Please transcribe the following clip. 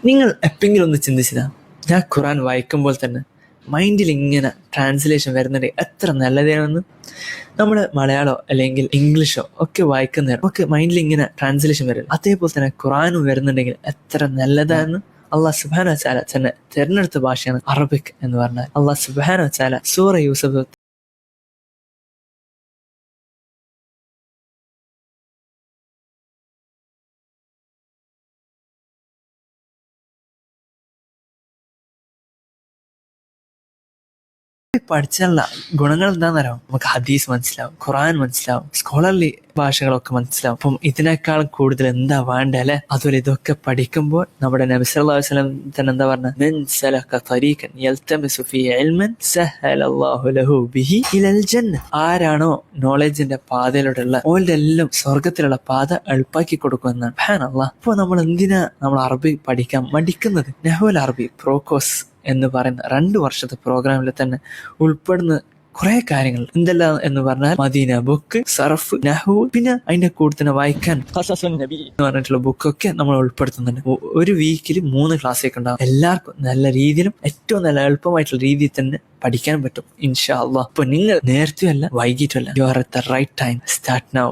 നിങ്ങൾ എപ്പോഴെങ്കിലും ഒന്ന് ചിന്തിച്ചതാ, ഞാൻ ഖുറാൻ വായിക്കുമ്പോൾ തന്നെ മൈൻഡിൽ ഇങ്ങനെ ട്രാൻസ്ലേഷൻ വരുന്നുണ്ടെങ്കിൽ എത്ര നല്ലതാണെന്ന്. നമ്മൾ മലയാളമോ അല്ലെങ്കിൽ ഇംഗ്ലീഷോ ഒക്കെ വായിക്കുന്ന നമുക്ക് മൈൻഡിൽ ഇങ്ങനെ ട്രാൻസ്ലേഷൻ വരും. അതേപോലെ തന്നെ ഖുറാനും വരുന്നുണ്ടെങ്കിൽ എത്ര നല്ലതാണെന്ന് അള്ളാഹ് സുബ്ഹാനഹു വ തആല തന്നെ തിരഞ്ഞെടുത്ത ഭാഷയാണ് അറബിക് എന്ന് പറഞ്ഞാൽ. അള്ളാഹ് സുബ്ഹാനഹു വ തആല സൂറ യൂസഫ് പഠിച്ചാലുള്ള ഗുണങ്ങൾ എന്താണെന്നറിയാം. നമുക്ക് ഹദീസ് മനസ്സിലാവും, ഖുറാൻ മനസ്സിലാവും, സ്കോളർലി ഭാഷകളൊക്കെ മനസ്സിലാവും. അപ്പം ഇതിനേക്കാൾ കൂടുതൽ എന്താ വേണ്ട അല്ലെ? അതുപോലെ ഇതൊക്കെ പഠിക്കുമ്പോൾ നമ്മുടെ നബി സല്ലല്ലാഹു അലൈഹി വസല്ലം തന്നെ എന്താ പറഞ്ഞ, മൻ സലക തരീഖൻ യൽതമിസു ഫീഹി ഇൽമൻ സഹലല്ലാഹു ലഹു ബിഹി ഇലൽ ജന്ന. ആരാണോ നോളജിന്റെ പാതയിലൂടെയുള്ള ഓളുടെ എല്ലാം സ്വർഗത്തിലുള്ള പാത എളുപ്പാക്കി കൊടുക്കുമെന്നാണ്. സുബ്ഹാനല്ലാഹ്. അപ്പോൾ നമ്മൾ എന്തിനാ നമ്മൾ അറബി പഠിക്കാൻ മടിക്കുന്നത്? നഹ്വുൽ അറബി പ്രോക്കോസ് എന്ന് പറയുന്ന 2 വർഷത്തെ പ്രോഗ്രാമിൽ തന്നെ ഉൾപ്പെടുന്ന കുറെ കാര്യങ്ങൾ എന്തെല്ലാം എന്ന് പറഞ്ഞാൽ മദീന ബുക്ക്, സർഫ്, നഹ്വു, പിന്നെ അതിന്റെ കൂടെ തന്നെ വായിക്കാൻ ഖസസുൻ നബി എന്ന് പറഞ്ഞിട്ടുള്ള ബുക്കൊക്കെ നമ്മൾ ഉൾപ്പെടുത്തുന്നുണ്ട്. ഒരു വീക്കിൽ 3 ക്ലാസ്സൊക്കെ ഉണ്ടാവും. എല്ലാവർക്കും നല്ല രീതിയിലും ഏറ്റവും നല്ല എളുപ്പമായിട്ടുള്ള രീതിയിൽ തന്നെ പഠിക്കാൻ പറ്റും ഇൻഷാ അല്ലാഹ്. അപ്പൊ നിങ്ങൾ നേരത്തെയല്ല വൈകിട്ടല്ല, you are at the right time. Start now.